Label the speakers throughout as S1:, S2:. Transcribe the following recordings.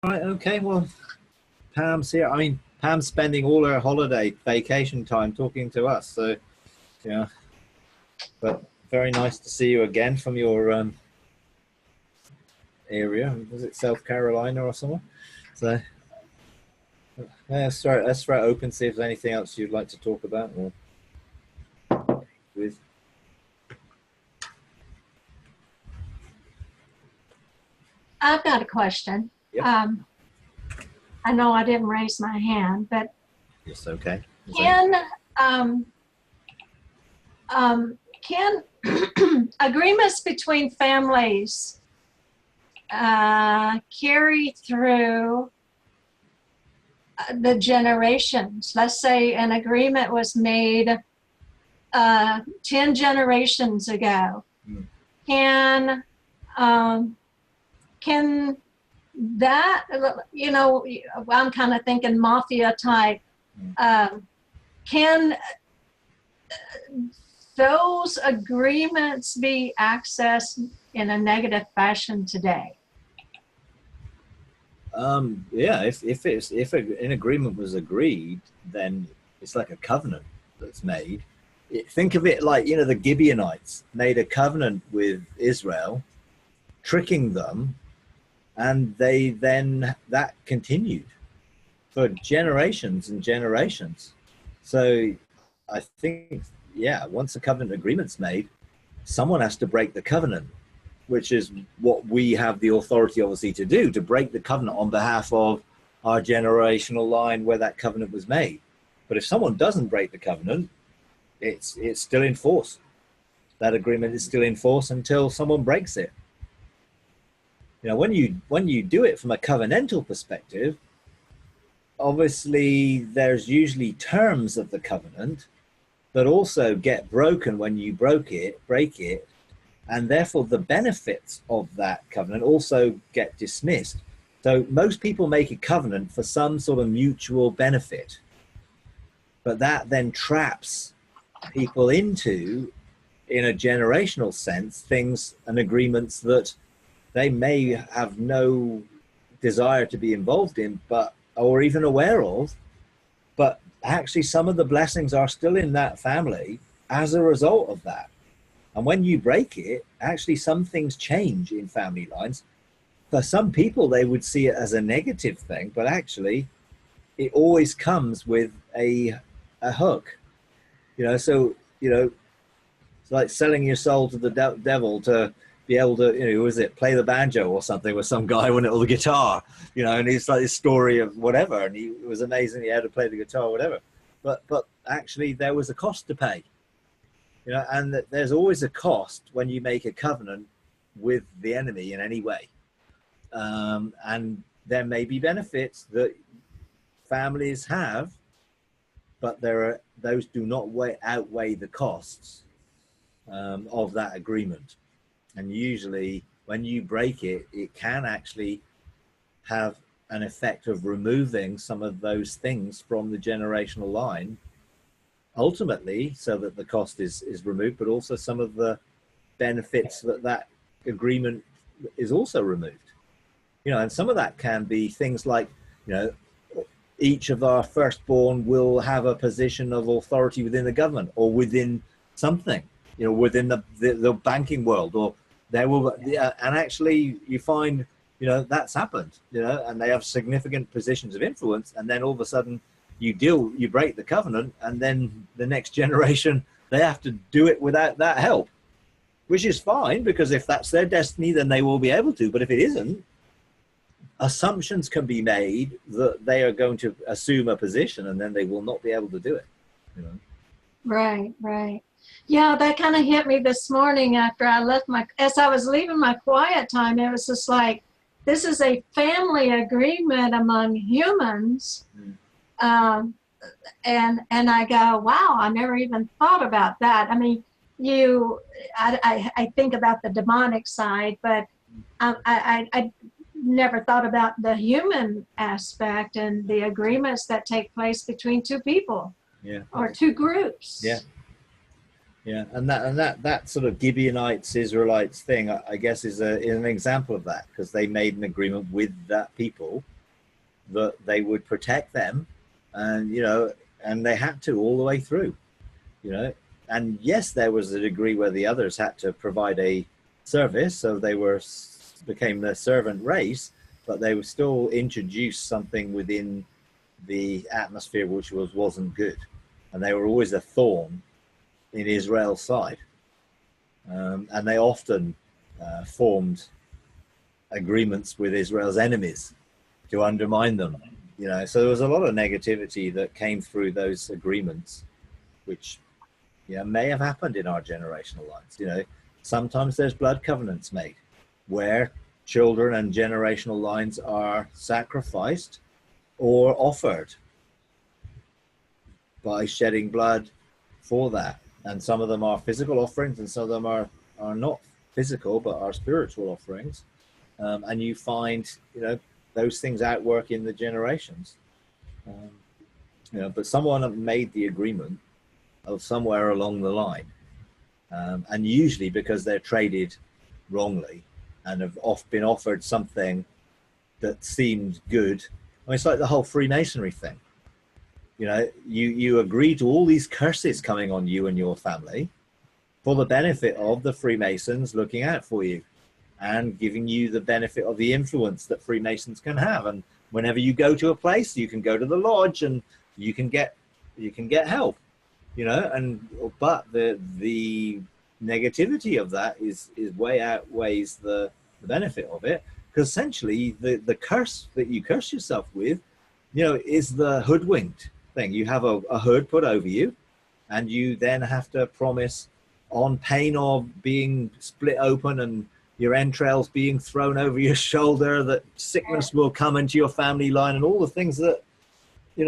S1: Right, okay, well, Pam's here. I mean, Pam's spending all her holiday vacation time talking to us, so yeah. But very nice to see you again from your area. Was it South Carolina or somewhere? So yeah, let's throw it open, see if there's anything else you'd like to talk about or with.
S2: I've got a question.
S1: Yep.
S2: I know I didn't raise my hand, but
S1: It's okay.
S2: Can agreements between families carry through the generations? Let's say an agreement was made 10 generations ago. Can that, you know, I'm kind of thinking mafia type, can those agreements be accessed in a negative fashion today?
S1: Yeah, if an agreement was agreed, then it's like a covenant that's made. Think of it like, you know, the Gibeonites made a covenant with Israel, tricking them, and that continued for generations and generations. So I think, yeah, once a covenant agreement's made, someone has to break the covenant, which is what we have the authority, obviously, to do, to break the covenant on behalf of our generational line where that covenant was made. But if someone doesn't break the covenant, it's still in force. That agreement is still in force until someone breaks it. You know, when you do it from a covenantal perspective, obviously there's usually terms of the covenant that also get broken when you break it, and therefore the benefits of that covenant also get dismissed. So most people make a covenant for some sort of mutual benefit, but that then traps people into, in a generational sense, things and agreements that they may have no desire to be involved in, or even aware of, but actually some of the blessings are still in that family as a result of that. And when you break it, actually some things change in family lines. For some people, they would see it as a negative thing, but actually it always comes with a hook. You know, so, you know, it's like selling your soul to the devil to be able to, you know, was it play the banjo or something with some guy when it was the guitar, you know, and it's like this story of whatever, and it was amazing he had to play the guitar or whatever, but actually there was a cost to pay, you know, and there's always a cost when you make a covenant with the enemy in any way, and there may be benefits that families have, but those do not outweigh the costs of that agreement. And usually when you break it, it can actually have an effect of removing some of those things from the generational line, ultimately, so that the cost is removed, but also some of the benefits that agreement is also removed. You know, and some of that can be things like, you know, each of our firstborn will have a position of authority within the government or within something, you know, within the banking world, or there will, and actually you find, you know, that's happened, you know, and they have significant positions of influence, and then all of a sudden you break the covenant, and then the next generation, they have to do it without that help, which is fine, because if that's their destiny, then they will be able to. But if it isn't, assumptions can be made that they are going to assume a position, and then they will not be able to do it, you know.
S2: Right. Yeah, that kind of hit me this morning after I left as I was leaving my quiet time. It was just like, this is a family agreement among humans. And I go, wow, I never even thought about that. I mean, I think about the demonic side, but I never thought about the human aspect and the agreements that take place between two people.
S1: Yeah.
S2: Or two groups.
S1: Yeah. Yeah, and that sort of Gibeonites, Israelites thing, I guess, is an example of that, because they made an agreement with that people that they would protect them, and and they had to all the way through, And yes, there was a degree where the others had to provide a service, so they became the servant race, but they would still introduce something within the atmosphere which wasn't good, and they were always a thorn in Israel's side, and they often formed agreements with Israel's enemies to undermine them. So there was a lot of negativity that came through those agreements, which may have happened in our generational lines. Sometimes there's blood covenants made where children and generational lines are sacrificed or offered by shedding blood for that. And some of them are physical offerings, and some of them are not physical, but are spiritual offerings. And you find, those things outwork in the generations. But someone made the agreement of somewhere along the line. And usually because they're traded wrongly and have been offered something that seemed good. I mean, it's like the whole Freemasonry thing. You agree to all these curses coming on you and your family for the benefit of the Freemasons looking out for you and giving you the benefit of the influence that Freemasons can have. And whenever you go to a place, you can go to the lodge and you can get help, but the negativity of that is way outweighs the benefit of it, because essentially the curse that you curse yourself with, is the hoodwinked thing. You have a hood put over you, and you then have to promise, on pain of being split open and your entrails being thrown over your shoulder, that sickness will come into your family line, and all the things that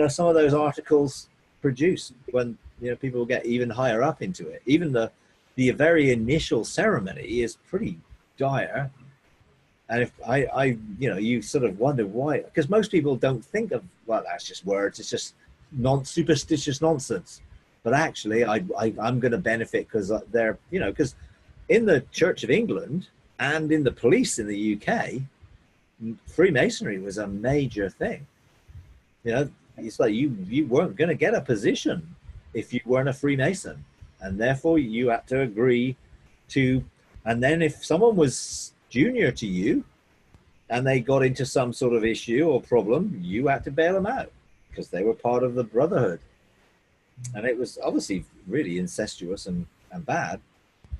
S1: some of those articles produce when people get even higher up into it. Even the very initial ceremony is pretty dire. And if you sort of wonder why, because most people don't think of, well, that's just words, it's just superstitious nonsense. But actually, I'm going to benefit because they're, because in the Church of England and in the police in the UK, Freemasonry was a major thing. It's like you weren't going to get a position if you weren't a Freemason, and therefore you had to agree to. And then if someone was junior to you and they got into some sort of issue or problem, you had to bail them out because they were part of the brotherhood. And it was obviously really incestuous and bad,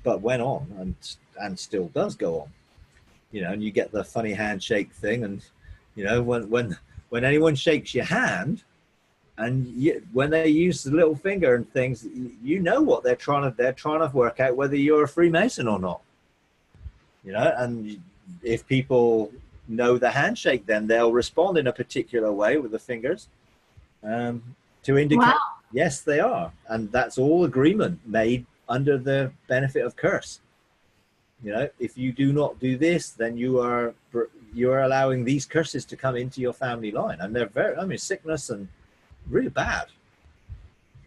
S1: but went on and still does go on. And you get the funny handshake thing, and when anyone shakes your hand, and when they use the little finger and things, what they're trying to work out whether you're a Freemason or not. And if people know the handshake, then they'll respond in a particular way with the fingers to indicate, wow, yes, they are. And that's all agreement made under the benefit of curse. If you do not do this, then you are allowing these curses to come into your family line. And they're sickness and really bad,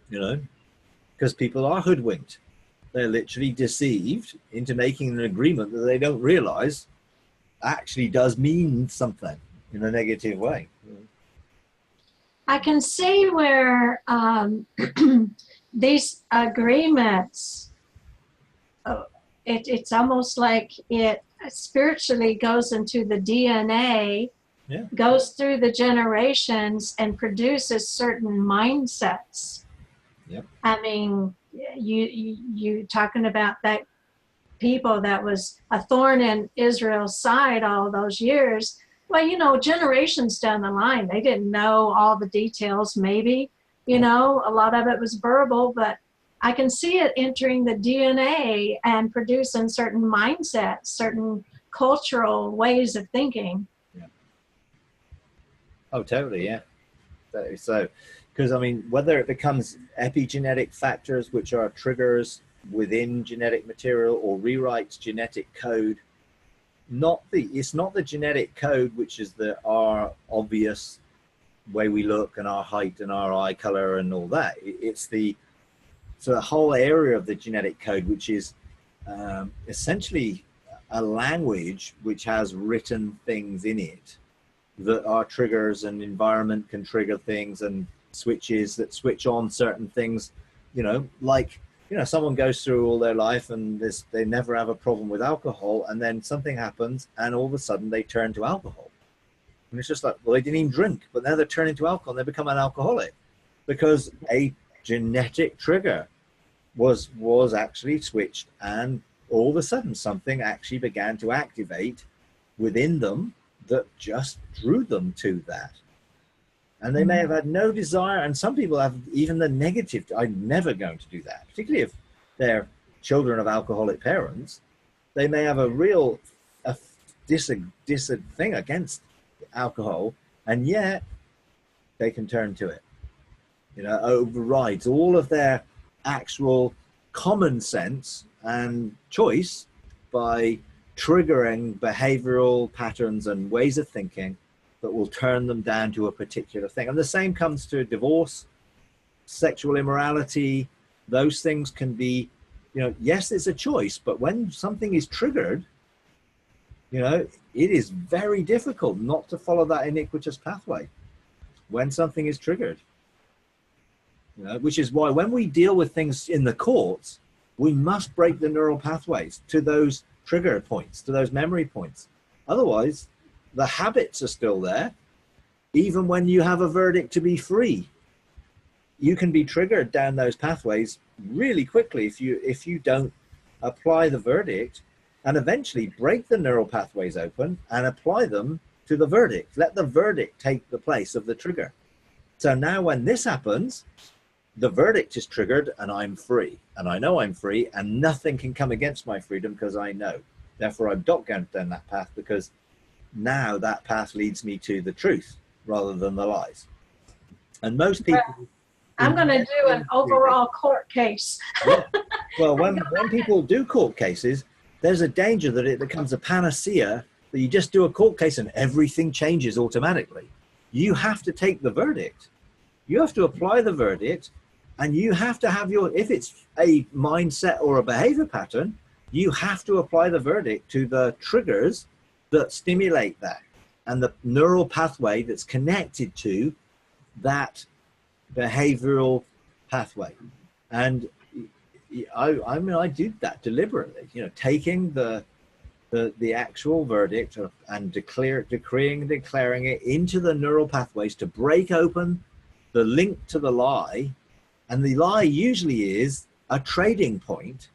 S1: because people are hoodwinked. They're literally deceived into making an agreement that they don't realize actually does mean something in a negative way.
S2: I can see where these agreements, it's almost like it spiritually goes into the DNA, yeah, goes through the generations and produces certain mindsets.
S1: Yep.
S2: I mean, you talking about that people that was a thorn in Israel's side all those years. Well, generations down the line, they didn't know all the details, maybe, a lot of it was verbal, but I can see it entering the DNA and producing certain mindsets, certain cultural ways of thinking.
S1: Yeah. Oh, totally, yeah. So, because whether it becomes epigenetic factors, which are triggers within genetic material, or rewrites genetic code, it's not the genetic code which is our obvious way we look and our height and our eye color and all that. It's the a whole area of the genetic code, which is essentially a language which has written things in it that are triggers, and environment can trigger things, and switches that switch on certain things, like, someone goes through all their life and they never have a problem with alcohol, and then something happens and all of a sudden they turn to alcohol. And it's just like, well, they didn't even drink, but now they're turning to alcohol and they become an alcoholic because a genetic trigger was actually switched, and all of a sudden something actually began to activate within them that just drew them to that. And they may have had no desire, and some people have even the negative, I'm never going to do that, particularly if they're children of alcoholic parents. They may have a real thing against alcohol, and yet they can turn to it. Overrides all of their actual common sense and choice by triggering behavioral patterns and ways of thinking that will turn them down to a particular thing. And the same comes to divorce, sexual immorality. Those things can be, yes, it's a choice, but when something is triggered, it is very difficult not to follow that iniquitous pathway when something is triggered. Which is why when we deal with things in the courts, we must break the neural pathways to those trigger points, to those memory points. Otherwise, the habits are still there. Even when you have a verdict to be free, you can be triggered down those pathways really quickly if you don't apply the verdict and eventually break the neural pathways open and apply them to the verdict. Let the verdict take the place of the trigger. So now when this happens, the verdict is triggered and I'm free. And I know I'm free and nothing can come against my freedom because I know. Therefore, I'm not going down that path, because now that path leads me to the truth rather than the lies. And most people...
S2: I'm going to do an overall court case.
S1: Yeah. Well, when people do court cases, there's a danger that it becomes a panacea, that you just do a court case and everything changes automatically. You have to take the verdict. You have to apply the verdict, and you have to have if it's a mindset or a behavior pattern, you have to apply the verdict to the triggers that stimulate that and the neural pathway that's connected to that behavioral pathway. And I do that deliberately, taking the actual verdict and declaring it into the neural pathways to break open the link to the lie. And the lie usually is a trading point,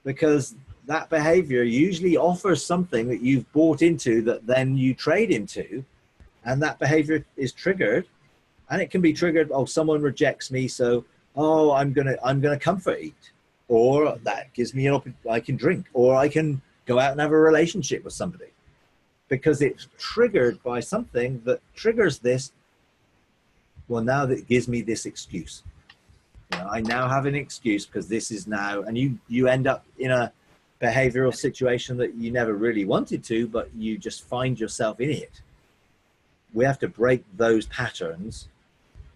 S1: because that behavior usually offers something that you've bought into that then you trade into, and that behavior is triggered. And it can be triggered, someone rejects me, so I'm gonna comfort eat, or that gives me I can drink, or I can go out and have a relationship with somebody, because it's triggered by something that triggers this. Well, now that gives me this excuse. I now have an excuse because this is now, and you end up in a behavioral situation that you never really wanted to, but you just find yourself in it. We have to break those patterns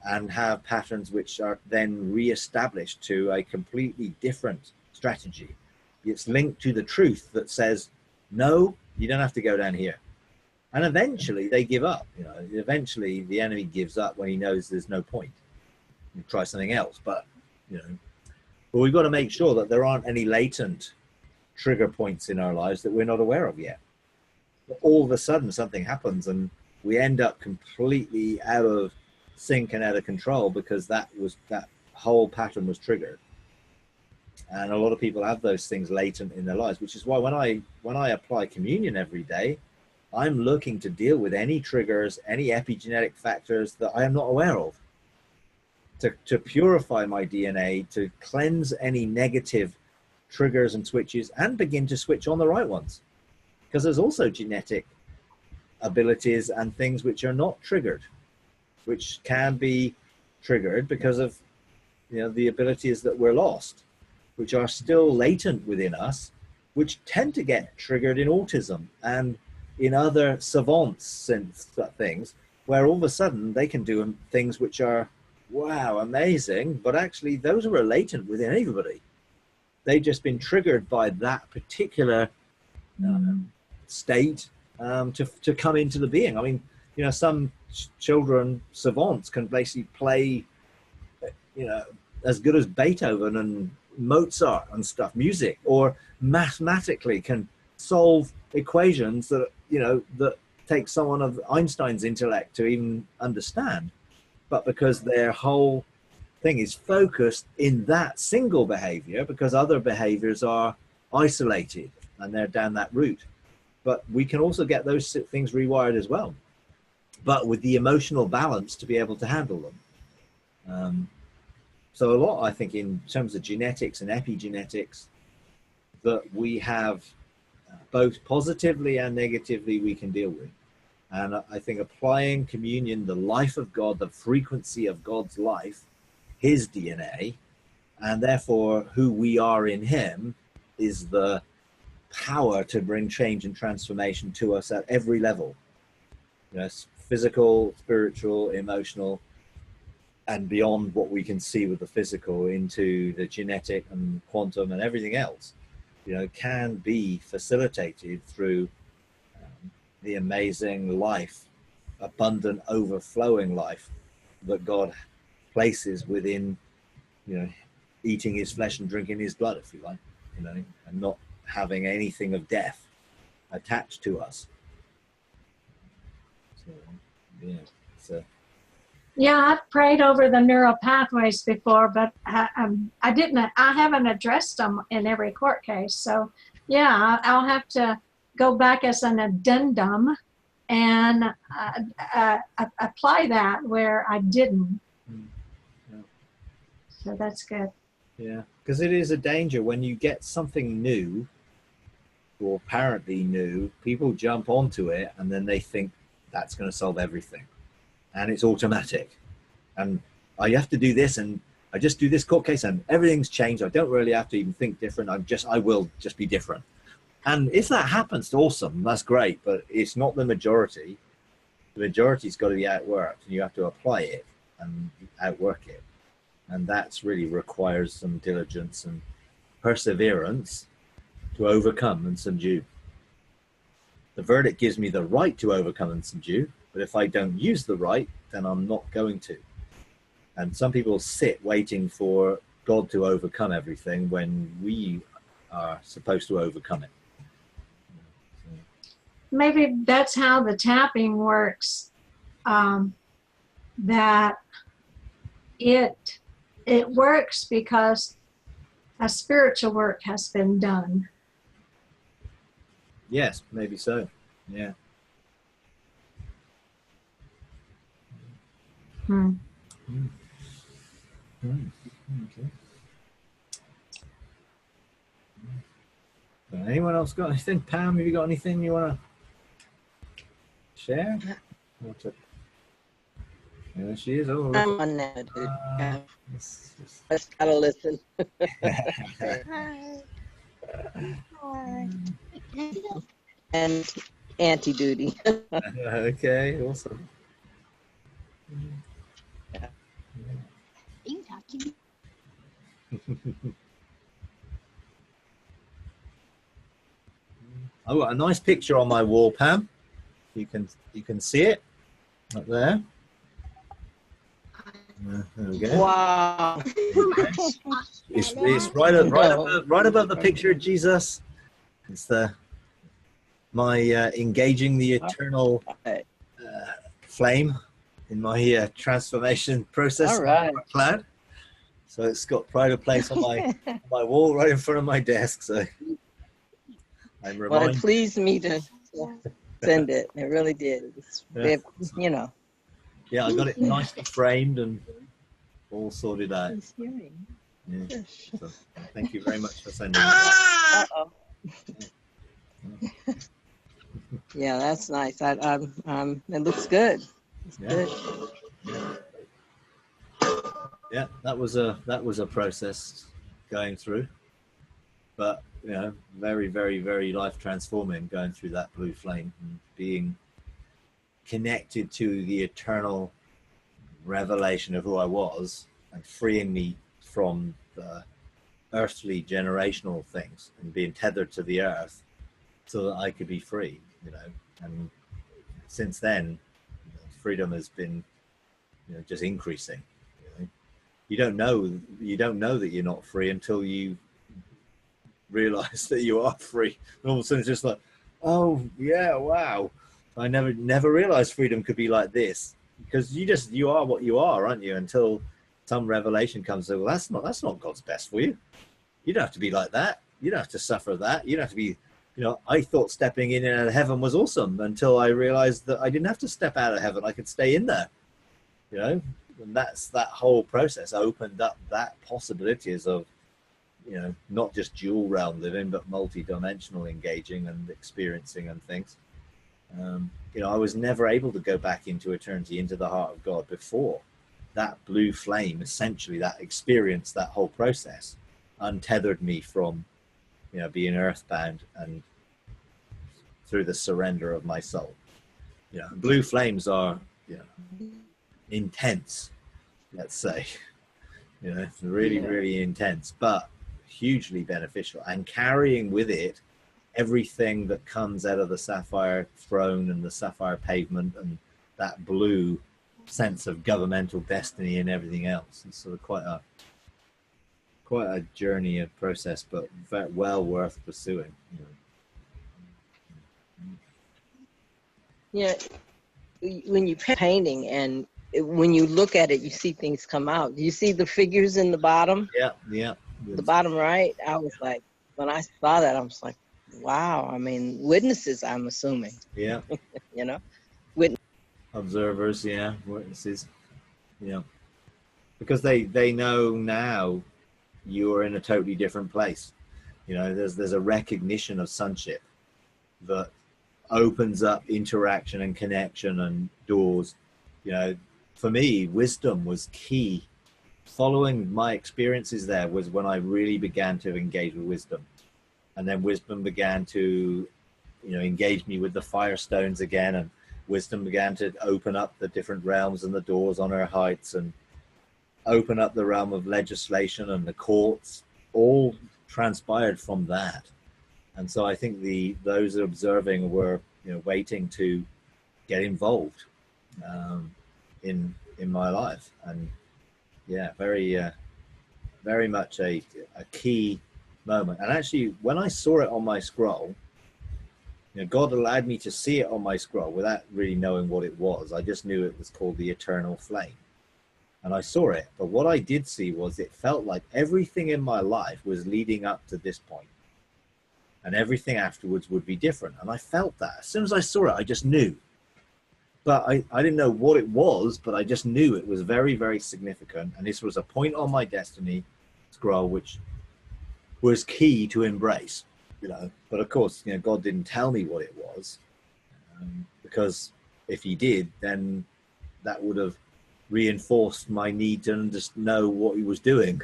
S1: and have patterns which are then reestablished to a completely different strategy. It's linked to the truth that says, no, you don't have to go down here. And eventually they give up. Eventually the enemy gives up when he knows there's no point. You try something else, but we've got to make sure that there aren't any latent trigger points in our lives that we're not aware of yet. But all of a sudden something happens and we end up completely out of sync and out of control because that whole pattern was triggered. And a lot of people have those things latent in their lives, which is why when I apply communion every day, I'm looking to deal with any triggers, any epigenetic factors that I am not aware of, to purify my DNA, to cleanse any negative triggers and switches, and begin to switch on the right ones. Because there's also genetic abilities and things which are not triggered, which can be triggered because of the abilities that were lost, which are still latent within us, which tend to get triggered in autism and in other savants and things, where all of a sudden they can do things which are wow, amazing. But actually, those are latent within everybody. They've just been triggered by that particular state to come into the being. I mean, you know, some children savants can basically play, you know, as good as Beethoven and Mozart and stuff, music, or mathematically can solve equations that, you know, that take someone of Einstein's intellect to even understand. But because their whole thing is focused in that single behavior, because other behaviors are isolated and they're down that route. But we can also get those things rewired as well, but with the emotional balance to be able to handle them. So a lot, I think, in terms of genetics and epigenetics, that we have both positively and negatively we can deal with. And I think applying communion, the life of God, the frequency of God's life, his DNA, and therefore who we are in him, is the power to bring change and transformation to us at every level. Yes, physical, spiritual, emotional, and beyond what we can see with the physical into the genetic and quantum and everything else, you know, can be facilitated through the amazing life, abundant, overflowing life that God places within, you know, eating his flesh and drinking his blood, if you like, you know, and not having anything of death attached to us. So, yeah, so.
S2: Yeah, I've prayed over the neural pathways before, but I haven't addressed them in every court case. So yeah, I'll have to go back as an addendum and apply that where I didn't.
S1: Yeah.
S2: So that's good.
S1: Yeah, because it is a danger when you get something new or apparently new, people jump onto it and then they think that's going to solve everything. And it's automatic. And I have to do this, and I just do this court case and everything's changed. I don't really have to even think different. I will just be different. And if that happens, awesome, that's great, but it's not the majority. The majority's got to be outworked, and you have to apply it and outwork it. And that's really requires some diligence and perseverance to overcome and subdue. The verdict gives me the right to overcome and subdue, but if I don't use the right, then I'm not going to. And some people sit waiting for God to overcome everything when we are supposed to overcome it.
S2: Maybe that's how the tapping works, that it works because a spiritual work has been done.
S1: Yes, maybe so. Yeah. Okay. Anyone else got anything? Pam, have you got anything you want to share? Yeah, she is. Oh,
S3: I'm on now, dude. I just gotta listen. Hi. Hi. And anti-duty.
S1: Okay, awesome. I've got a nice picture on my wall, Pam. You can see it up there. There we go.
S3: Wow.
S1: It's right above the picture of Jesus. It's my engaging the eternal flame in my transformation process.
S3: All right.
S1: Cloud. So it's got pride of place on my wall right in front of my desk. So I'm reminded.
S3: Well, it pleased me to send it. It really did. It, you know.
S1: Yeah, I got it nicely framed and all sorted out. Yeah. So, thank you very much for sending it.
S3: Uh-oh. Yeah, that's nice. It looks good. It's good.
S1: Yeah, that was a process going through, but you know, very, very, very life transforming going through that blue flame and being connected to the eternal revelation of who I was and freeing me from the earthly generational things and being tethered to the earth so that I could be free, you know. And since then, you know, freedom has been, you know, just increasing. You know? You don't know that you're not free until you realize that you are free. And all of a sudden it's just like, oh yeah, wow. I never realized freedom could be like this. Because you are what you are, aren't you? Until some revelation comes, well, that's not God's best for you. You don't have to be like that. You don't have to suffer that. You don't have to be, you know, I thought stepping in and out of heaven was awesome until I realized that I didn't have to step out of heaven. I could stay in there, you know. And that's that whole process opened up that possibilities of, you know, not just dual realm living, but multi-dimensional engaging and experiencing and things. You know, I was never able to go back into eternity, into the heart of God before that blue flame, essentially that experience, that whole process untethered me from, you know, being earthbound and through the surrender of my soul. You know, blue flames are, you know, intense, let's say, you know, it's really, really intense, but hugely beneficial, and carrying with it everything that comes out of the sapphire throne and the sapphire pavement and that blue sense of governmental destiny and everything else. It's sort of quite a journey and process, but very well worth pursuing.
S3: Yeah, when you're painting and when you look at it, you see things come out. You see the figures in the bottom?
S1: Yeah.
S3: The bottom right, I was like, when I saw that, I was like, wow. I mean, witnesses, I'm assuming.
S1: Yeah.
S3: You know?
S1: Observers, yeah, witnesses. Yeah. Because they know now you're in a totally different place. You know, there's a recognition of sonship that opens up interaction and connection and doors. You know, for me, wisdom was key. Following my experiences there was when I really began to engage with wisdom. And then wisdom began to, you know, engage me with the firestones again, and wisdom began to open up the different realms and the doors on her heights and open up the realm of legislation and the courts, all transpired from that. And so I think those observing were, you know, waiting to get involved in my life. And yeah, very much a key moment. And actually, when I saw it on my scroll, you know, God allowed me to see it on my scroll without really knowing what it was. I just knew it was called the Eternal Flame. And I saw it. But what I did see was it felt like everything in my life was leading up to this point. And everything afterwards would be different. And I felt that. As soon as I saw it, I just knew. But I didn't know what it was, but I just knew it was very, very significant. And this was a point on my destiny scroll, which was key to embrace, you know. But of course, you know, God didn't tell me what it was, because if he did, then that would have reinforced my need to just know what he was doing.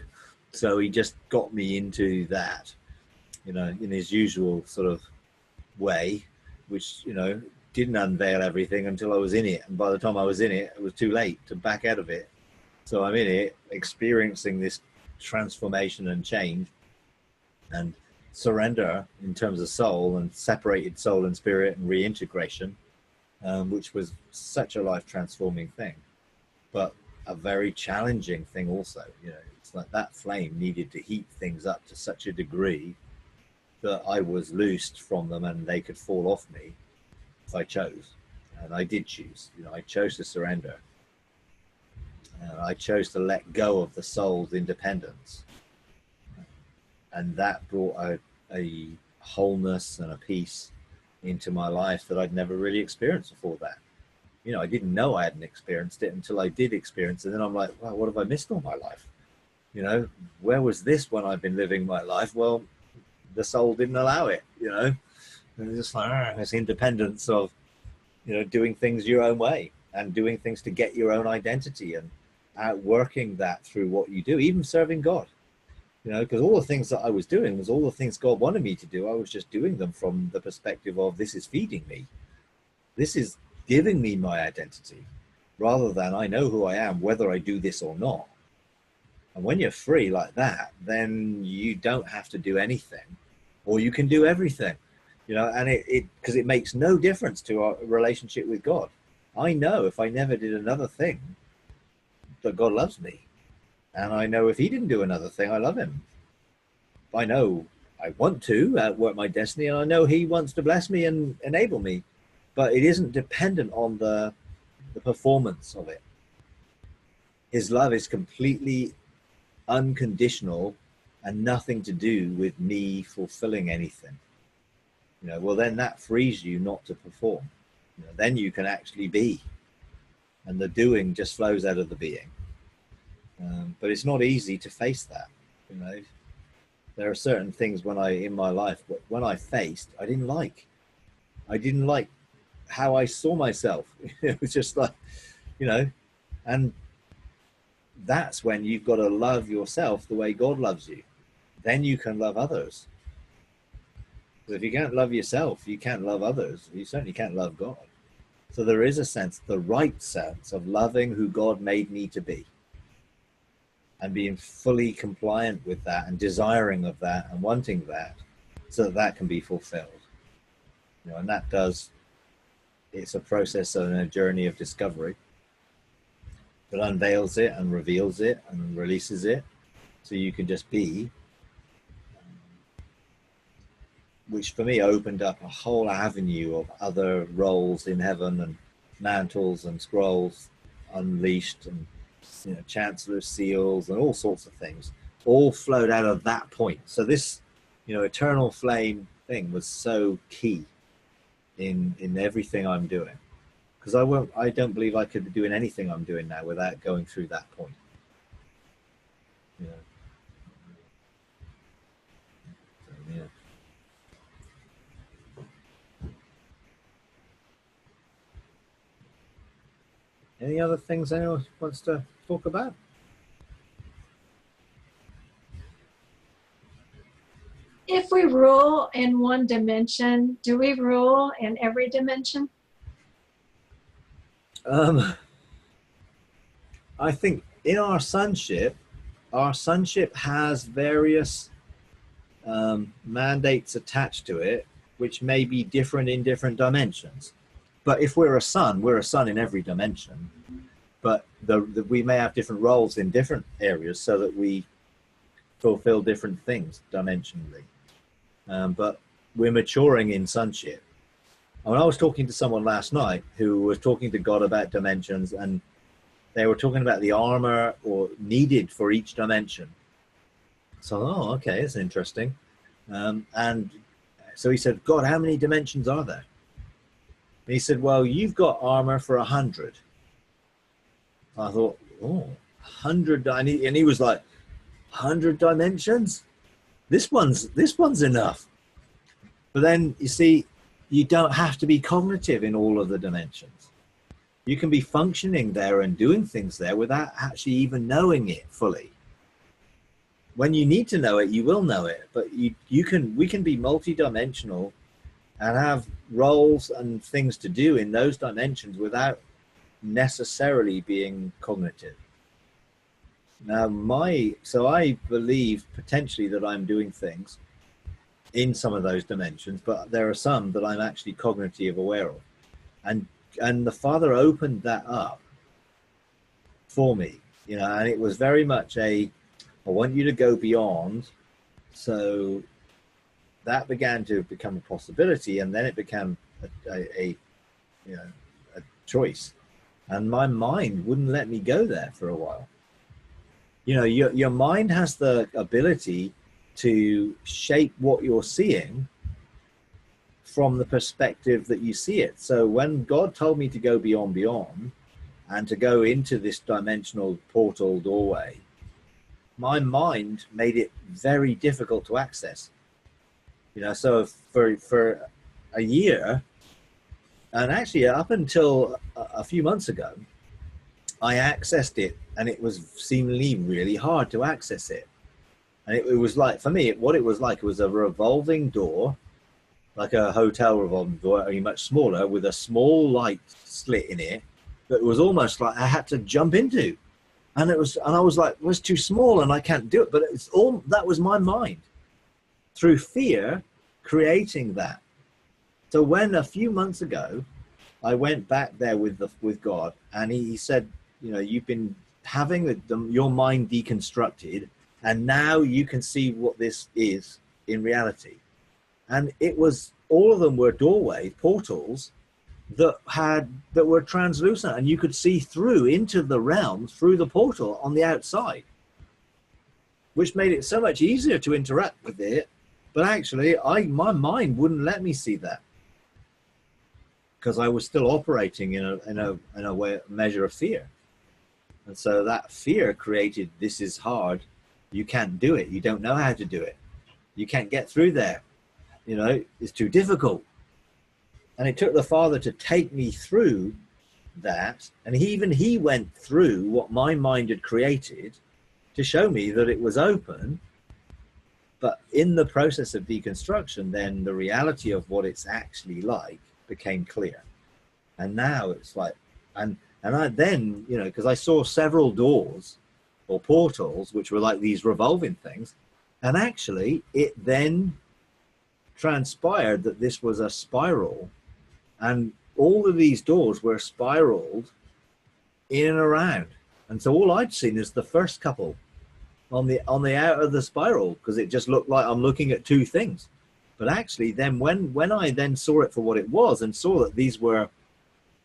S1: So he just got me into that, you know, in his usual sort of way, which, you know, didn't unveil everything until I was in it. And by the time I was in it, it was too late to back out of it. So I'm in it, experiencing this transformation and change and surrender in terms of soul, and separated soul and spirit and reintegration, which was such a life transforming thing, but a very challenging thing also. You know, it's like that flame needed to heat things up to such a degree that I was loosed from them and they could fall off me if I chose. And I did choose. You know, I chose to surrender. I chose to let go of the soul's independence. And that brought a wholeness and a peace into my life that I'd never really experienced before that. You know, I didn't know I hadn't experienced it until I did experience it. And then I'm like, wow, what have I missed all my life? You know, where was this when I've been living my life? Well, the soul didn't allow it, you know. And it's just like, this independence of, you know, doing things your own way and doing things to get your own identity and outworking that through what you do, even serving God. You know, because all the things that I was doing was all the things God wanted me to do. I was just doing them from the perspective of, this is feeding me. This is giving me my identity. rather than I know who I am, whether I do this or not. And when you're free like that, then you don't have to do anything, or you can do everything, you know, and because it makes no difference to our relationship with God. I know if I never did another thing that God loves me. And I know if he didn't do another thing, I love him. I know I want to outwork my destiny, and I know he wants to bless me and enable me, but it isn't dependent on the performance of it. His love is completely unconditional and nothing to do with me fulfilling anything. You know, well, then that frees you not to perform. You know, then you can actually be, and the doing just flows out of the being. But it's not easy to face that. You know, there are certain things in my life when I faced, I didn't like how I saw myself. It was just like, you know, and that's when you've got to love yourself the way God loves you. Then you can love others. But if you can't love yourself, you can't love others. You certainly can't love God. So there is a sense, the right sense of loving who God made me to be, and being fully compliant with that and desiring of that and wanting that, so that that can be fulfilled. You know, and that it's a process and a journey of discovery that unveils it and reveals it and releases it, so you can just be, which for me opened up a whole avenue of other roles in heaven, and mantles and scrolls unleashed, and, you know, chancellor's seals and all sorts of things, all flowed out of that point. So this, you know, eternal flame thing was so key in everything I'm doing, because I don't believe I could be doing anything I'm doing now without going through that point. You know. So, yeah. Any other things anyone wants to talk about?
S2: If we rule in one dimension, do we rule in every dimension?
S1: I think in our sonship has various mandates attached to it, which may be different in different dimensions. But if we're a son in every dimension. But we may have different roles in different areas, so that we fulfill different things dimensionally. But we're maturing in sonship. And when I was talking to someone last night who was talking to God about dimensions, and they were talking about the armor or needed for each dimension. So, oh, okay, that's interesting. And so he said, God, how many dimensions are there? And he said, well, you've got armor for 100. I thought, oh, 100, and he was like, 100 dimensions? This one's enough. But then you see, you don't have to be cognitive in all of the dimensions. You can be functioning there and doing things there without actually even knowing it fully. When you need to know it, you will know it. But we can be multidimensional and have roles and things to do in those dimensions without necessarily being cognitive. Now, so I believe potentially that I'm doing things in some of those dimensions, but there are some that I'm actually cognitive aware of. And the Father opened that up for me, you know, and it was very much I want you to go beyond. So that began to become a possibility, and then it became a choice. And my mind wouldn't let me go there for a while. You know, your mind has the ability to shape what you're seeing from the perspective that you see it. So when God told me to go beyond and to go into this dimensional portal doorway, my mind made it very difficult to access. You know, so for a year, and actually up until a few months ago, I accessed it, and it was seemingly really hard to access it. And it was like, for me, what it was a revolving door, like a hotel revolving door, only much smaller, with a small light slit in it, that was almost like I had to jump into. And I was like, well, it's too small and I can't do it. But it's all, that was my mind through fear creating that. So when a few months ago, I went back there with God, and he said, you know, you've been having your mind deconstructed, and now you can see what this is in reality. And it was, all of them were doorway portals that were translucent, and you could see through into the realms through the portal on the outside, which made it so much easier to interact with it. But actually, my mind wouldn't let me see that, because I was still operating in a way, measure of fear. And so that fear created, this is hard, you can't do it, you don't know how to do it, you can't get through there, you know, it's too difficult. And it took the Father to take me through that, and he went through what my mind had created to show me that it was open. But in the process of deconstruction, then the reality of what it's actually like became clear. And now it's like, and I then, you know, because I saw several doors or portals which were like these revolving things, and actually it then transpired that this was a spiral, and all of these doors were spiraled in and around. And so all I'd seen is the first couple on the out of the spiral, because it just looked like I'm looking at two things. But actually then when I then saw it for what it was, and saw that these were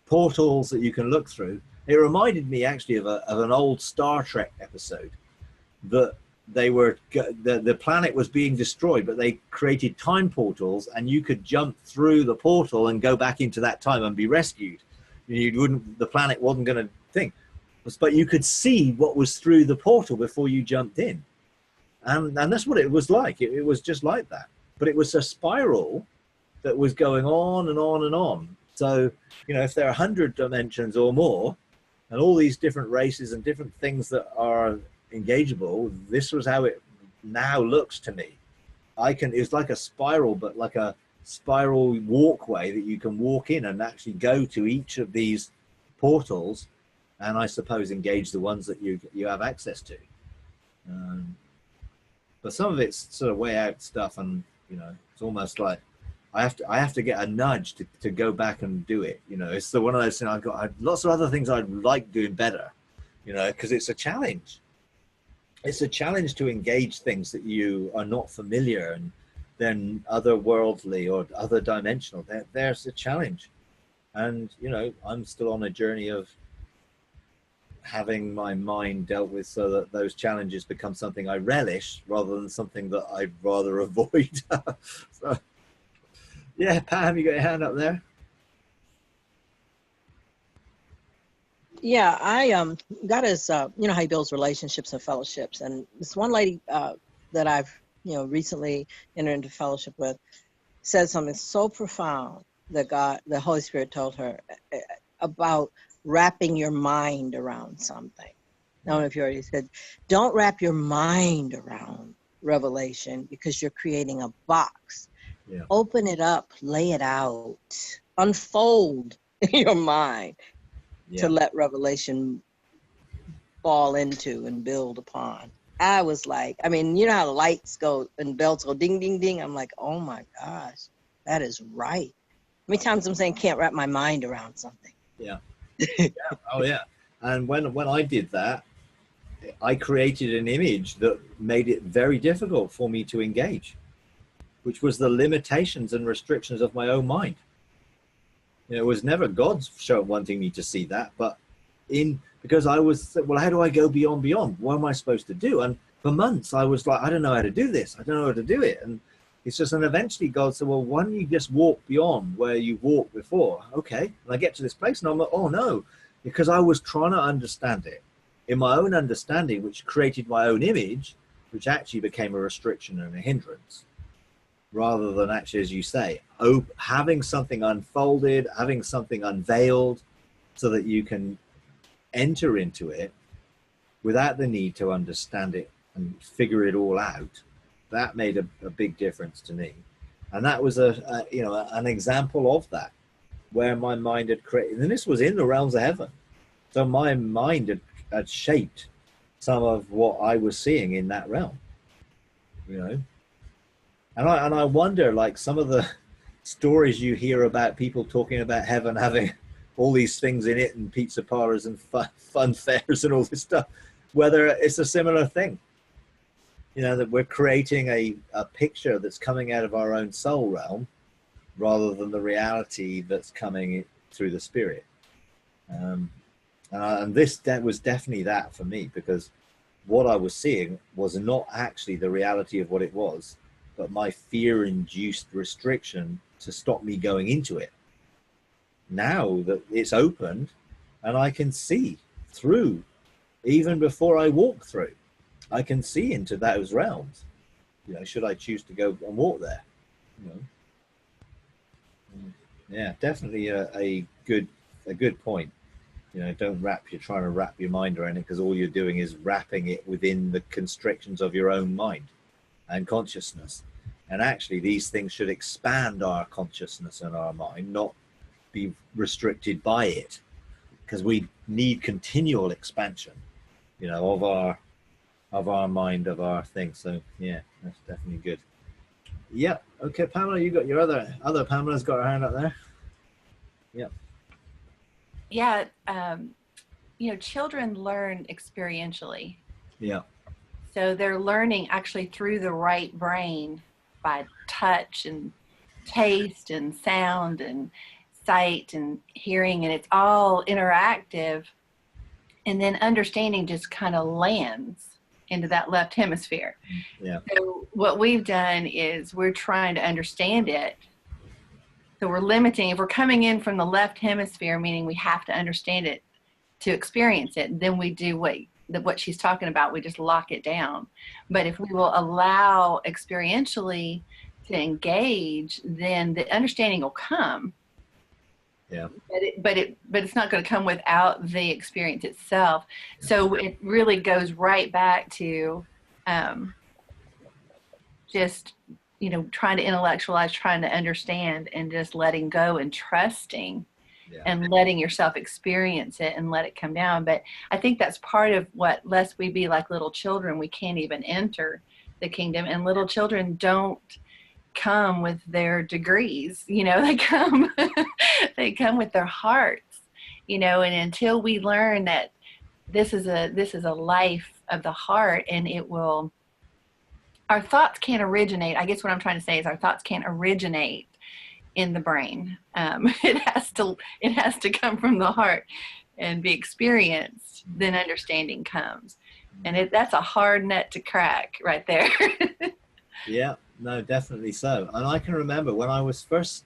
S1: portals that you can look through, it reminded me actually of an old Star Trek episode, that they were, the planet was being destroyed, but they created time portals, and you could jump through the portal and go back into that time and be rescued. The planet wasn't going to think, but you could see what was through the portal before you jumped in. And that's what it was like. It was just like that. But it was a spiral that was going on and on and on. So, you know, if there are 100 dimensions or more, and all these different races and different things that are engageable, this was how it now looks to me. It's like a spiral, but like a spiral walkway that you can walk in and actually go to each of these portals, and I suppose engage the ones that you have access to. But some of it's sort of way out stuff, and you know, it's almost like I have to get a nudge to go back and do it. You know, it's the one of those things. I've got lots of other things I'd like doing better, you know, because it's a challenge. It's a challenge to engage things that you are not familiar, and then otherworldly or other dimensional. There's a challenge. And, you know, I'm still on a journey of having my mind dealt with so that those challenges become something I relish rather than something that I'd rather avoid. So, yeah, Pam, you got your hand up there?
S3: Yeah, I God is, you know how he builds relationships and fellowships. And this one lady that I've, you know, recently entered into fellowship with said something so profound that the Holy Spirit told her about wrapping your mind around something. I don't know if you already said, don't wrap your mind around revelation, because you're creating a box.
S1: Yeah.
S3: Open it up, lay it out, unfold your mind. Yeah. To let revelation fall into and build upon. I was like, I mean, you know how the lights go and bells go ding, ding, ding. I'm like, oh my gosh, that is right. How many times I'm saying can't wrap my mind around something?
S1: Yeah. Yeah. Oh yeah. And when I did that, I created an image that made it very difficult for me to engage, which was the limitations and restrictions of my own mind. It was never God's wanting me to see that, but because I was, well, how do I go beyond? What am I supposed to do? And for months I was like, I don't know how to do this. I don't know how to do it. And it's just, and eventually God said, well, why don't you just walk beyond where you walked before? Okay. And I get to this place and I'm like, oh no, because I was trying to understand it in my own understanding, which created my own image, which actually became a restriction and a hindrance. Rather than actually, as you say, having something unfolded, having something unveiled, so that you can enter into it without the need to understand it and figure it all out. That made a big difference to me. And that was an example of that, where my mind had created, and this was in the realms of heaven. So my mind had shaped some of what I was seeing in that realm, you know. And I wonder, like, some of the stories you hear about people talking about heaven having all these things in it and pizza parlors and fun fairs and all this stuff, whether it's a similar thing, you know, that we're creating a picture that's coming out of our own soul realm rather than the reality that's coming through the spirit. And this was definitely that for me, because what I was seeing was not actually the reality of what it was, but my fear-induced restriction to stop me going into it. Now that it's opened and I can see through, even before I walk through, I can see into those realms. You know, should I choose to go and walk there? You know? Yeah, definitely a good point. You know, don't trying to wrap your mind around it, because all you're doing is wrapping it within the constrictions of your own mind and consciousness. And actually, these things should expand our consciousness and our mind, not be restricted by it, because we need continual expansion, you know, of our mind, of our things. So yeah, that's definitely good. Yeah. Okay, Pamela, you got your other Pamela's got her hand up there. Yeah.
S4: Yeah. You know, children learn experientially.
S1: Yeah.
S4: So they're learning actually through the right brain by touch and taste and sound and sight and hearing, and it's all interactive. And then understanding just kind of lands into that left hemisphere.
S1: Yeah.
S4: So what we've done is we're trying to understand it. So we're limiting, if we're coming in from the left hemisphere, meaning we have to understand it to experience it, then we do what she's talking about, we just lock it down. But if we will allow experientially to engage, then the understanding will come.
S1: Yeah.
S4: But it's not going to come without the experience itself. So it really goes right back to just, you know, trying to intellectualize, trying to understand, and just letting go and trusting. Yeah. And letting yourself experience it and let it come down. But I think that's part of what, lest we be like little children, we can't even enter the kingdom. And little children don't come with their degrees, you know, they come with their hearts, you know. And until we learn that this is a life of the heart, and it will, our thoughts can't originate. I guess what I'm trying to say is our thoughts can't originate in the brain. It has to come from the heart and be experienced. Then understanding comes, and that's a hard nut to crack right there.
S1: Yeah, no, definitely so. And I can remember when I was first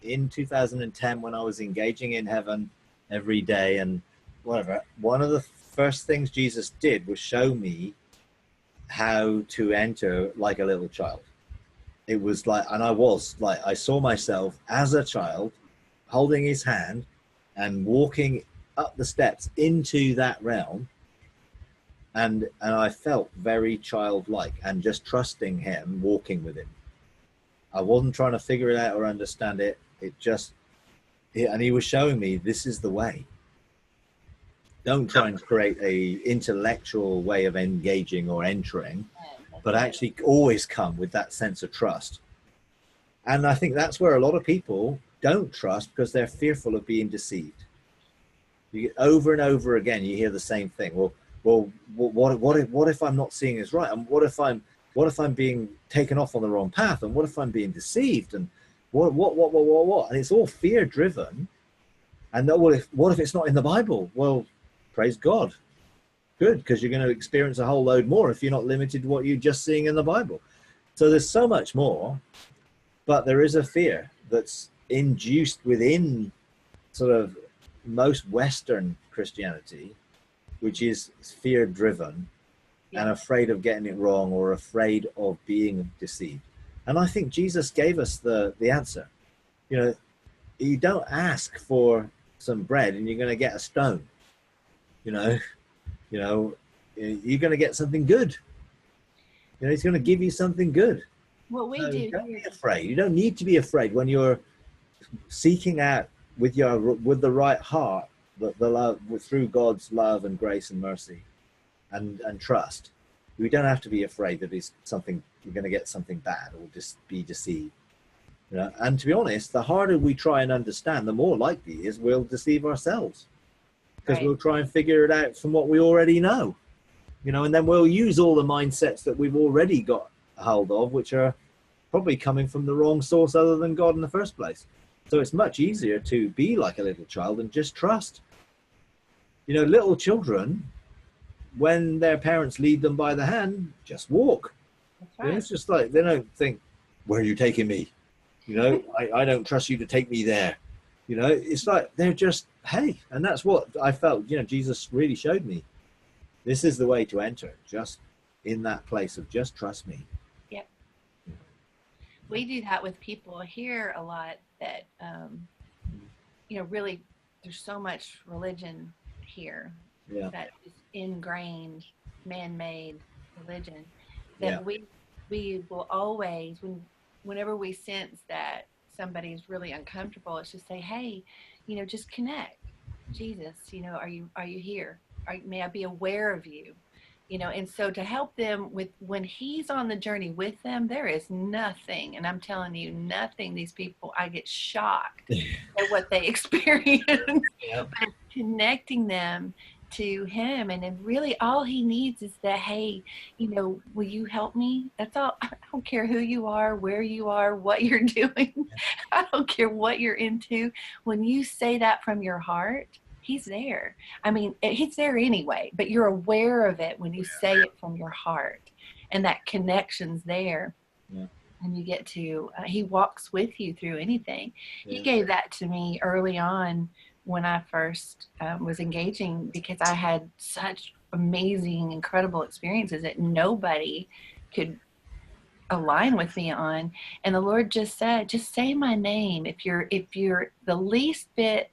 S1: in 2010, when I was engaging in heaven every day and whatever, one of the first things Jesus did was show me how to enter like a little child. It was like, and I saw myself as a child holding his hand and walking up the steps into that realm. And I felt very childlike and just trusting him, walking with him. I wasn't trying to figure it out or understand it. And he was showing me, this is the way. Don't try and create a intellectual way of engaging or entering, but actually always come with that sense of trust. And I think that's where a lot of people don't trust, because they're fearful of being deceived. You get over and over again, you hear the same thing. Well, what if I'm not seeing this right? And what if I'm being taken off on the wrong path? And what if I'm being deceived? And what? And it's all fear driven. And what if it's not in the Bible? Well, praise God. Good, because you're going to experience a whole load more if you're not limited to what you're just seeing in the Bible. So there's so much more, but there is a fear that's induced within sort of most Western Christianity, which is fear driven and afraid of getting it wrong or afraid of being deceived. And I think Jesus gave us the answer. You know, you don't ask for some bread and you're going to get a stone. You know, you're going to get something good. You know, he's going to give you something good.
S4: What we do.
S1: Don't be afraid. You don't need to be afraid when you're seeking out with the right heart the love through God's love and grace and mercy and trust. We don't have to be afraid that you're going to get something bad or just be deceived. You know? And to be honest, the harder we try and understand, the more likely is we'll deceive ourselves, because we'll try and figure it out from what we already know. You know, and then we'll use all the mindsets that we've already got a hold of, which are probably coming from the wrong source other than God in the first place. So it's much easier to be like a little child and just trust. You know, little children, when their parents lead them by the hand, just walk. That's right. You know, it's just like, they don't think, where are you taking me? You know, I don't trust you to take me there. You know, it's like, they're just, hey, and that's what I felt, you know, Jesus really showed me. This is the way to enter, just in that place of just trust me.
S4: Yep. We do that with people here a lot that, you know, really, there's so much religion here that is ingrained, man-made religion, that we will always, whenever we sense that somebody's really uncomfortable, it's just say, hey, you know, just connect. Jesus, you know, are you here? May I be aware of you? You know, and so to help them with, when he's on the journey with them, there is nothing, and I'm telling you, nothing, these people, I get shocked at what they experience. But connecting them to him, and then really all he needs is that, hey, you know, will you help me? That's all. I don't care who you are, where you are, what you're doing. I don't care what you're into. When you say that from your heart, he's there. I mean, he's there anyway, but you're aware of it when you say it from your heart, and that connection's there. And you get to, he walks with you through anything. He gave that to me early on when I first was engaging, because I had such amazing, incredible experiences that nobody could align with me on. And the Lord just said, just say my name. If you're the least bit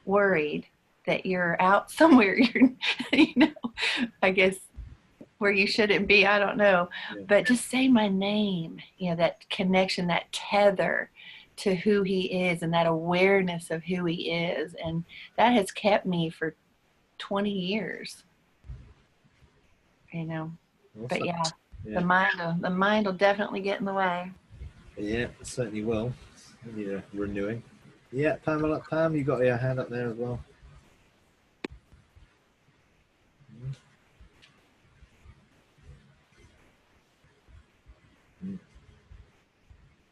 S4: worried that you're out somewhere, you're, you know, I guess where you shouldn't be, I don't know, but just say my name, you know, that connection, that tether to who he is, and that awareness of who he is. And that has kept me for 20 years, you know. Awesome. But the mind will definitely get in the way.
S1: Yeah, it certainly will. We need a renewing. Yeah, Pam, you got your hand up there as well.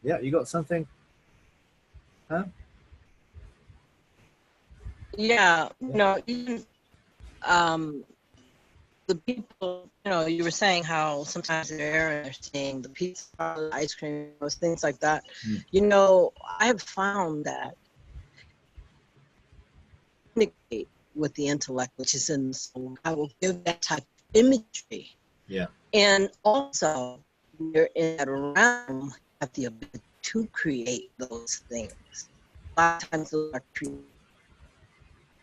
S1: Yeah, you got something? Huh?
S3: Yeah, you know, even the people, you know, you were saying how sometimes they're there and they're seeing the pizza, the ice cream, those things like that. You know, I have found that with the intellect, which is in the soul, I will give that type of imagery. Yeah. And also, you're in that realm, have the ability to create those things. A lot of times those are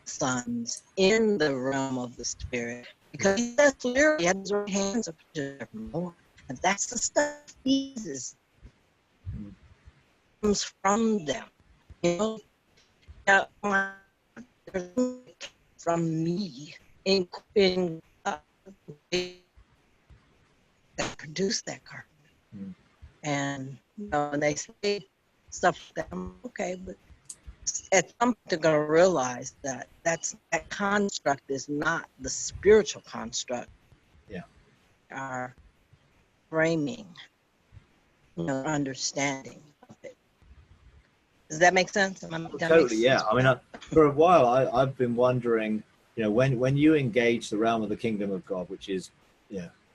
S3: sons in the realm of the spirit, because he says clearly, he had his right hands up to more. And that's the stuff he uses. Comes from them. You know, from me in that produce that carbon. And you know, when they say stuff like that, I'm okay, but at some point they're going to realize that that construct is not the spiritual construct. Yeah. Our framing, you know, understanding of it. Does that make sense?
S1: Totally, yeah. I mean, for a while, I've been wondering, you know, when you engage the realm of the kingdom of God, which is,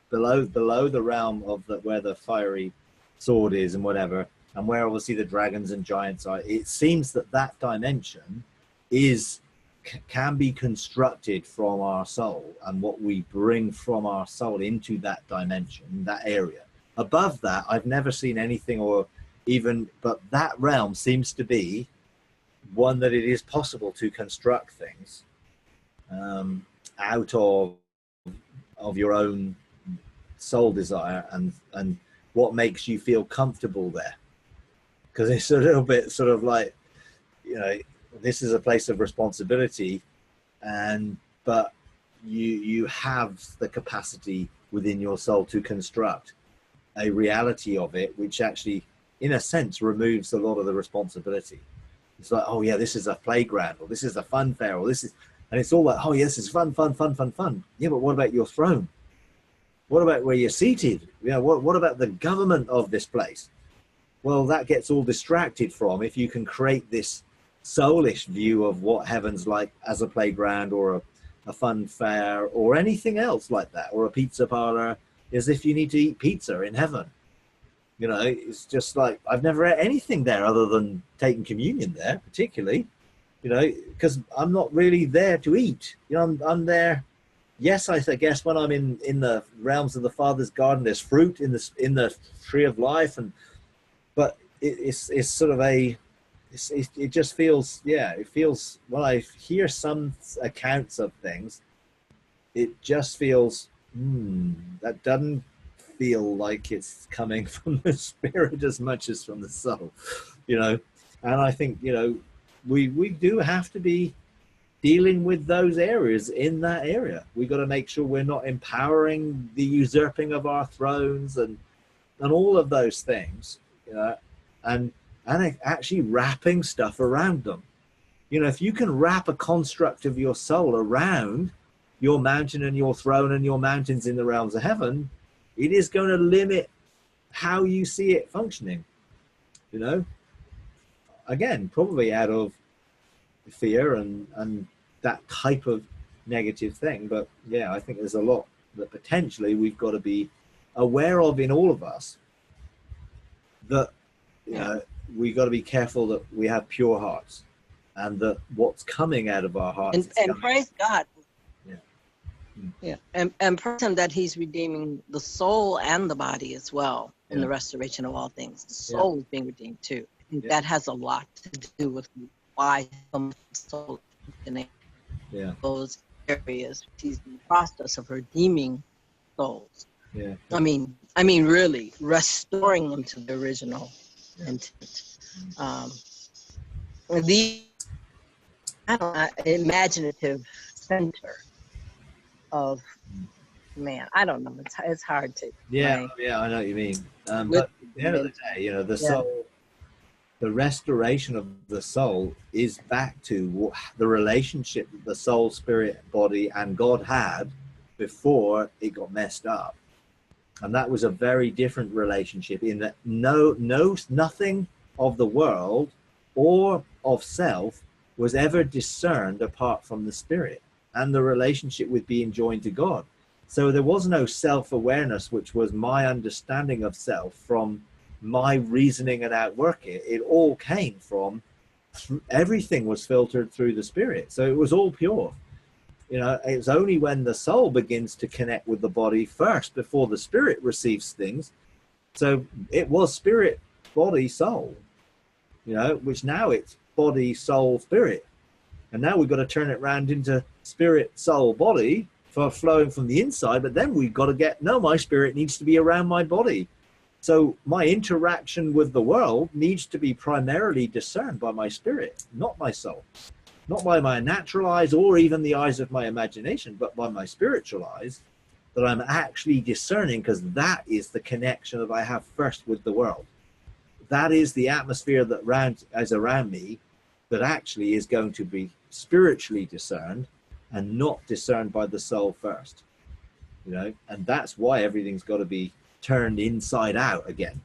S1: below the realm of where the fiery sword is and whatever, and where obviously the dragons and giants are, it seems that dimension can be constructed from our soul, and what we bring from our soul into that dimension, that area. Above that, I've never seen anything but that realm seems to be one that it is possible to construct things out of your own soul desire and what makes you feel comfortable there. Because it's a little bit sort of like, you know, this is a place of responsibility, but you have the capacity within your soul to construct a reality of it, which actually, in a sense, removes a lot of the responsibility. It's like, oh yeah, this is a playground, or this is a fun fair, or this is, and it's all like, oh yes, it's fun. Yeah, but what about your throne? What about where you're seated? What about the government of this place? Well, that gets all distracted from if you can create this soulish view of what heaven's like as a playground, or a fun fair, or anything else like that, or a pizza parlor, as if you need to eat pizza in heaven. It's just like, I've never ate anything there other than taking communion there, particularly, because I'm not really there to eat. I'm there. Yes, I guess when I'm in the realms of the Father's garden, there's fruit in the tree of life, but it's sort of it just feels, it feels, when I hear some accounts of things, it just feels, that doesn't feel like it's coming from the spirit as much as from the soul, and I think, we do have to be dealing with those areas. In that area, we got to make sure we're not empowering the usurping of our thrones and all of those things, and actually wrapping stuff around them. If you can wrap a construct of your soul around your mountain and your throne and your mountains in the realms of heaven, it is going to limit how you see it functioning, again, probably out of fear and that type of negative thing. But yeah, I think there's a lot that potentially we've got to be aware of in all of us, that we got to be careful that we have pure hearts, and that what's coming out of our hearts,
S3: and praise God.
S1: Yeah.
S3: And praise him that he's redeeming the soul and the body as well in the restoration of all things. The soul is being redeemed too. I think that has a lot to do with why some soul in those areas. He's in the process of redeeming souls.
S1: Yeah.
S3: I mean, really restoring them to the original intent. The imaginative center of man. I don't know. It's hard to.
S1: Yeah, I know what you mean. But at the end of the day, the soul, the restoration of the soul is back to the relationship that the soul, spirit, body, and God had before it got messed up. And that was a very different relationship, in that nothing of the world or of self was ever discerned apart from the spirit and the relationship with being joined to God. So there was no self-awareness, which was my understanding of self from my reasoning and outworking it. It all came from, everything was filtered through the spirit. So it was all pure. It's only when the soul begins to connect with the body first before the spirit receives things. So it was spirit, body, soul, which now it's body, soul, spirit. And now we've got to turn it around into spirit, soul, body for flowing from the inside. But then we've got to my spirit needs to be around my body. So my interaction with the world needs to be primarily discerned by my spirit, not my soul. Not by my natural eyes or even the eyes of my imagination, but by my spiritual eyes, that I'm actually discerning, because that is the connection that I have first with the world. That is the atmosphere that is around me, that actually is going to be spiritually discerned and not discerned by the soul first. And that's why everything's got to be turned inside out again,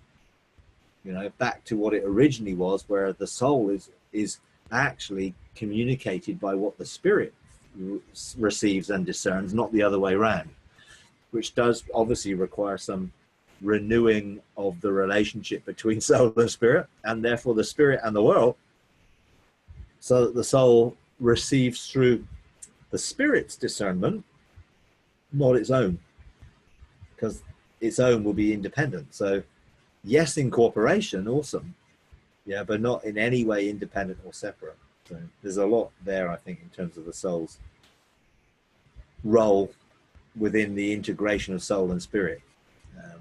S1: back to what it originally was, where the soul is actually communicated by what the spirit receives and discerns, not the other way around, which does obviously require some renewing of the relationship between soul and spirit, and therefore the spirit and the world, so that the soul receives through the spirit's discernment, not its own, because its own will be independent. So yes, incorporation, awesome, but not in any way independent or separate. So there's a lot there, I think, in terms of the soul's role within the integration of soul and spirit,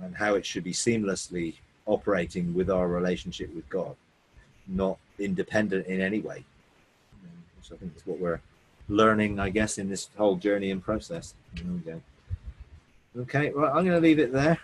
S1: and how it should be seamlessly operating with our relationship with God, not independent in any way, which I think is what we're learning, I guess, in this whole journey and process. Okay. Okay, right, I'm going to leave it there.